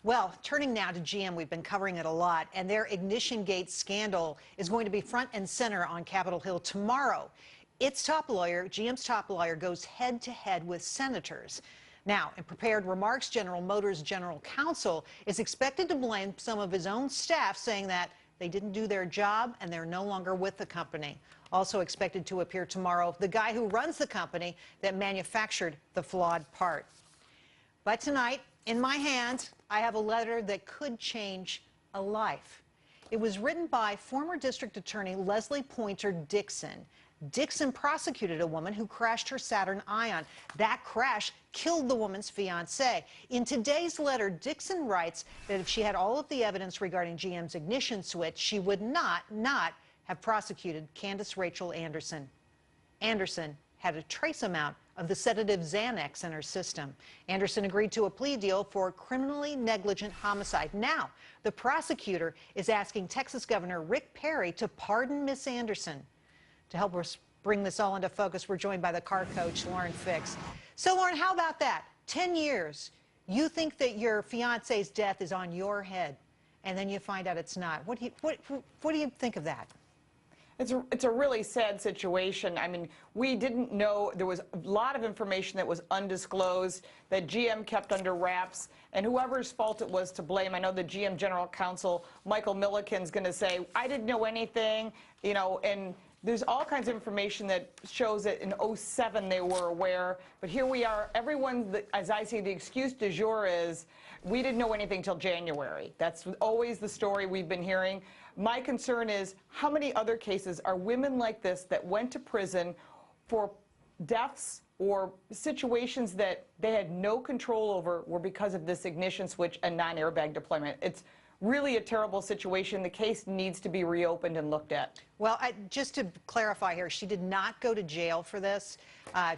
Well, turning now to GM, we've been covering it a lot, and their Ignitiongate scandal is going to be front and center on Capitol Hill tomorrow. Its top lawyer, GM's top lawyer, goes head-to-head with senators. Now, in prepared remarks, General Motors' general counsel is expected to blame some of his own staff, saying that they didn't do their job and they're no longer with the company. Also expected to appear tomorrow, the guy who runs the company that manufactured the flawed part. But tonight, in my hand, I have a letter that could change a life. It was written by former District Attorney Leslie Pointer Dixon. Dixon prosecuted a woman who crashed her Saturn Ion. That crash killed the woman's fiancé. In today's letter, Dixon writes that if she had all of the evidence regarding GM's ignition switch, she would not have prosecuted Candace Rachel Anderson. Anderson had a trace amount of the sedative Xanax in her system. Anderson agreed to a plea deal for criminally negligent homicide. Now, the prosecutor is asking Texas Governor Rick Perry to pardon Miss Anderson. To help us bring this all into focus, we're joined by the car coach, Lauren Fix. So, Lauren, how about that? 10 years. You think that your fiance's death is on your head, and then you find out it's not. What do you think of that? It's a really sad situation. I mean, we didn't know. There was a lot of information that was undisclosed that GM kept under wraps, and whoever's fault it was to blame. I know the GM General Counsel, Michael Milliken's going to say, I didn't know anything, you know, and there's all kinds of information that shows that in '07 they were aware, but here we are. Everyone, as I say, the excuse du jour is we didn't know anything till January. That's always the story we've been hearing. My concern is how many other cases are women like this that went to prison for deaths or situations that they had no control over were because of this ignition switch and non-airbag deployment. It's really a terrible situation. The case needs to be reopened and looked at. Well, just to clarify here, she did not go to jail for this.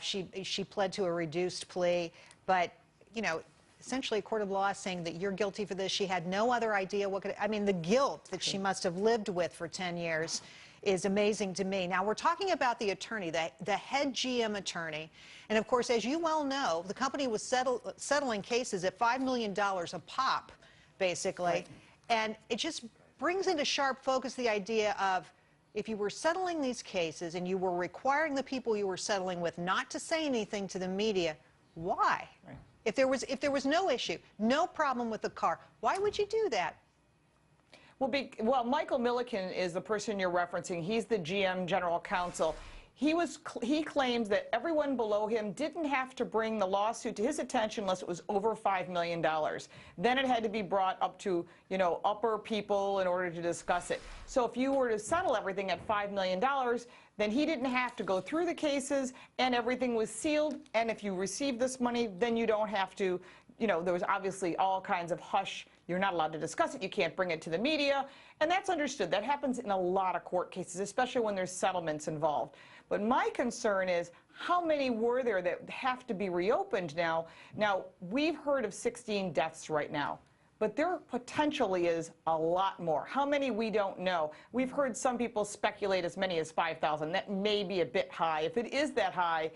She pled to a reduced plea, but, you know, essentially a court of law saying that you're guilty for this. She had no other idea what could, I mean, the guilt that she must have lived with for 10 years is amazing to me. Now, we're talking about the attorney, the head GM attorney. And of course, as you well know, the company was settling cases at $5 million a pop, basically. Right. And it just brings into sharp focus the idea of if you were settling these cases and you were requiring the people you were settling with not to say anything to the media, why? Right. If there was no issue, no problem with the car, why would you do that? Well, Michael Milliken is the person you're referencing. He's the GM General Counsel. He claims that everyone below him didn't have to bring the lawsuit to his attention unless it was over $5 million. Then it had to be brought up to, you know, upper people in order to discuss it. So if you were to settle everything at $5 million, then he didn't have to go through the cases and everything was sealed. And if you receive this money, then you don't have to, you know, there was obviously all kinds of hush. You're not allowed to discuss it. You can't bring it to the media. And that's understood. That happens in a lot of court cases, especially when there's settlements involved. But my concern is how many were there that have to be reopened now? Now, we've heard of 16 deaths right now, but there potentially is a lot more. How many, we don't know. We've heard some people speculate as many as 5,000. That may be a bit high. If it is that high,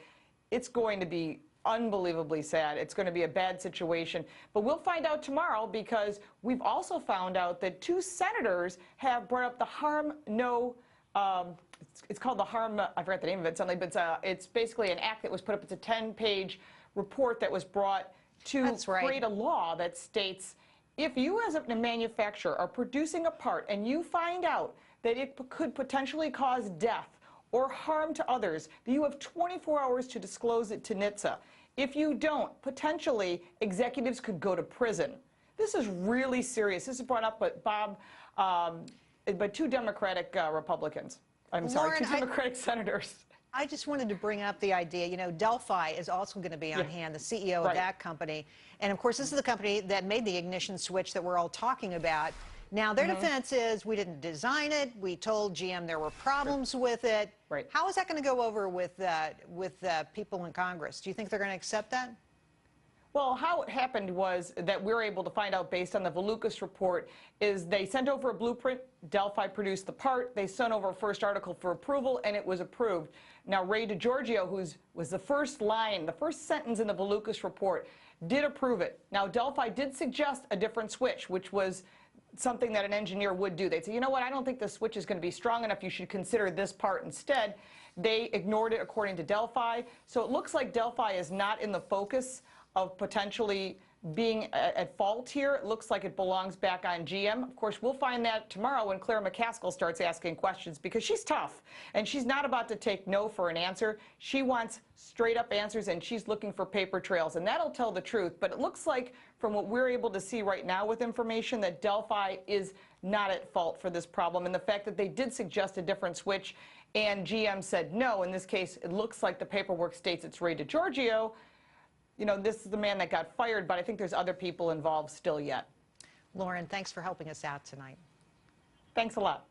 it's going to be unbelievably sad. It's going to be a bad situation. But we'll find out tomorrow because we've also found out that 2 senators have brought up the harm no, it's called the harm, I forgot the name of it suddenly, but it's basically an act that was put up. It's a 10-page report that was brought to create a law that states if you as a manufacturer are producing a part and you find out that it could potentially cause death or harm to others, that you have 24 hours to disclose it to NHTSA. If you don't, potentially executives could go to prison. This is really serious. This is brought up by 2 Democratic Republicans. I'm sorry, Lauren, 2 Democratic senators. I just wanted to bring up the idea, you know, Delphi is also going to be on hand, the CEO of that company. And of course, this is the company that made the ignition switch that we're all talking about. Now, their defense is we didn't design it. We told GM there were problems with it. Right. How is that going to go over with people in Congress? Do you think they're going to accept that? Well, how it happened was that we were able to find out based on the Willis report is they sent over a blueprint, Delphi produced the part, they sent over a first article for approval, and it was approved. Now, Ray DiGiorgio, who was the first line, the first sentence in the Willis report, did approve it. Now, Delphi did suggest a different switch, which was something that an engineer would do. They'd say, you know what, I don't think the switch is going to be strong enough. You should consider this part instead. They ignored it, according to Delphi. So it looks like Delphi is not in the focus of potentially being at fault here. It looks like it belongs back on GM. Of course, we'll find that tomorrow when Claire McCaskill starts asking questions, because she's tough, and she's not about to take no for an answer. She wants straight-up answers, and she's looking for paper trails, and that'll tell the truth. But it looks like, from what we're able to see right now with information, that Delphi is not at fault for this problem, and the fact that they did suggest a different switch and GM said no. In this case, it looks like the paperwork states it's Ray DiGiorgio. You know, this is the man that got fired, but I think there's other people involved still yet. Lauren, thanks for helping us out tonight. Thanks a lot.